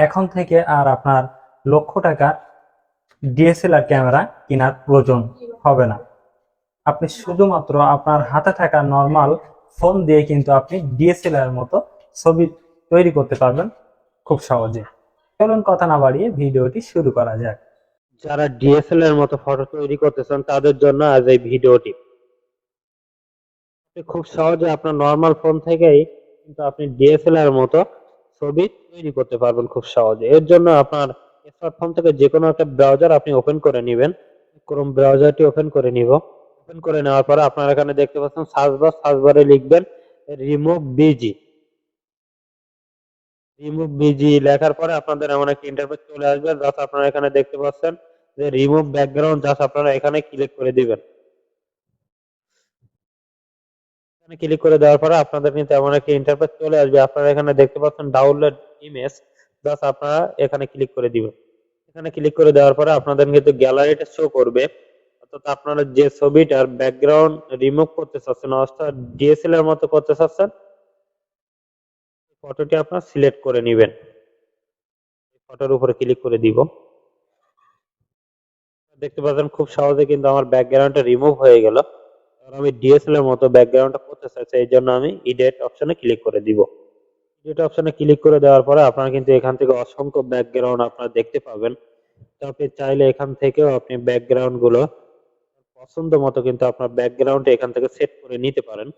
এখন থেকে আর আপনার লক্ষ টাকা ডিএসএলআর ক্যামেরা কেনার প্রয়োজন হবে না। আপনি শুধুমাত্র আপনার হাতে থাকা নর্মাল ফোন দিয়ে কিন্তু আপনি ডিএসএলআর মতো ছবি তৈরি করতে পারবেন খুব সহজে। চলুন কথা না বাড়িয়ে ভিডিওটি শুরু করা যাক। যারা ডিএসএলআর মতো ফটো তৈরি করতে চান তাদের জন্য আজ এই ভিডিওটি। আপনি খুব সহজে আপনার নর্মাল ফোন থেকেই কিন্তু আপনি ডিএসএলআর মতো ছবি তৈরি করতে পারবেন খুব সহজে। এর জন্য আপনার স্মার্টফোন থেকে যে কোনো একটা ব্রাউজার আপনি ওপেন করে নেবেন। ক্রোম ব্রাউজারটি ওপেন করে নিব। ওপেন করে নেওয়ার পরে আপনারা এখানে দেখতে পাচ্ছেন সার্চ বারে লিখবেন রিমুভ বিজি। রিমুভ বিজি লেখার পরে আপনাদের এমন একটা ইন্টারফেস চলে আসবে। জাস্ট আপনারা এখানে দেখতে পাচ্ছেন যে রিমুভ ব্যাকগ্রাউন্ড, জাস্ট আপনারা এখানে ক্লিক করে দিবেন। এখানে ক্লিক করে দেওয়ার পরে আপনাদের কিন্তু এমন একটা ইন্টারফেস চলে আসবে। আপনারা এখানে দেখতে পাচ্ছেন ডাউনলোড ইমেজ, জাস্ট আপনারা এখানে ক্লিক করে দিবেন। এখানে ক্লিক করে দেওয়ার পরে আপনাদের কিন্তু গ্যালারিটা শো করবে, অর্থাৎ আপনারা যে ছবিটার ব্যাকগ্রাউন্ড রিমুভ করতে চাচ্ছেন অর্থাৎ ডিএসএলআর মতো করতে চাচ্ছেন, ফটোটি আপনারা সিলেক্ট করে নেবেন। ফটোর উপরে ক্লিক করে দিব। দেখতে পাচ্ছেন খুব সহজে কিন্তু আমার ব্যাকগ্রাউন্ডটা রিমুভ হয়ে গেল। এবার আমি ডিএসএলআর মতো ব্যাকগ্রাউন্ডটা করতে চাইছি, এই জন্য আমি এডিট অপশনে ক্লিক করে দিব। এডিট অপশনে ক্লিক করে দেওয়ার পরে আপনারা কিন্তু এখান থেকে অসংখ্য ব্যাকগ্রাউন্ড আপনারা দেখতে পাবেন। তো আপনি চাইলে এখান থেকেও আপনি ব্যাকগ্রাউন্ড গুলো পছন্দ মতো কিন্তু আপনার ব্যাকগ্রাউন্ড এখান থেকে সেট করে নিতে পারেন।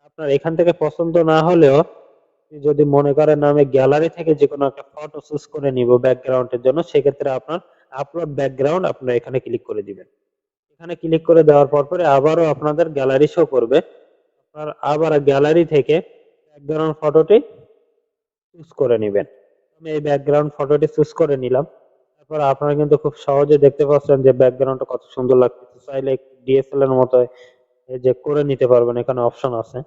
আপনার এখান থেকে পছন্দ না হলেও আপনি যদি মনে করেন আমি গ্যালারি থেকে যে কোনো একটা ফটো চুজ করে নিব ব্যাকগ্রাউন্ডের জন্য, সেক্ষেত্রে আপনার আপলোড ব্যাকগ্রাউন্ড আপনারা এখানে ক্লিক করে দিবেন। এখানে ক্লিক করে দেওয়ার পরে আবারও আপনাদের গ্যালারি শো করবে। আপনার আবার গ্যালারি থেকে ব্যাকগ্রাউন্ড ফটোটি চুজ করে নেবেন। আমি এই ব্যাকগ্রাউন্ড ফটোটি চুজ করে নিলাম। তারপর আপনারা কিন্তু খুব সহজে দেখতে পাচ্ছেন যে ব্যাকগ্রাউন্ডটা কত সুন্দর লাগতেছে। চাইলে ডিএসএলআর এর মতো এই যে করে নিতে পারবেন, এখানে অপশন আছে।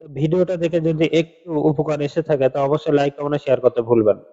তো ভিডিওটা দেখে যদি একটু উপকার এসে থাকে তো অবশ্যই লাইক কমেন্ট শেয়ার করতে ভুলবেন না।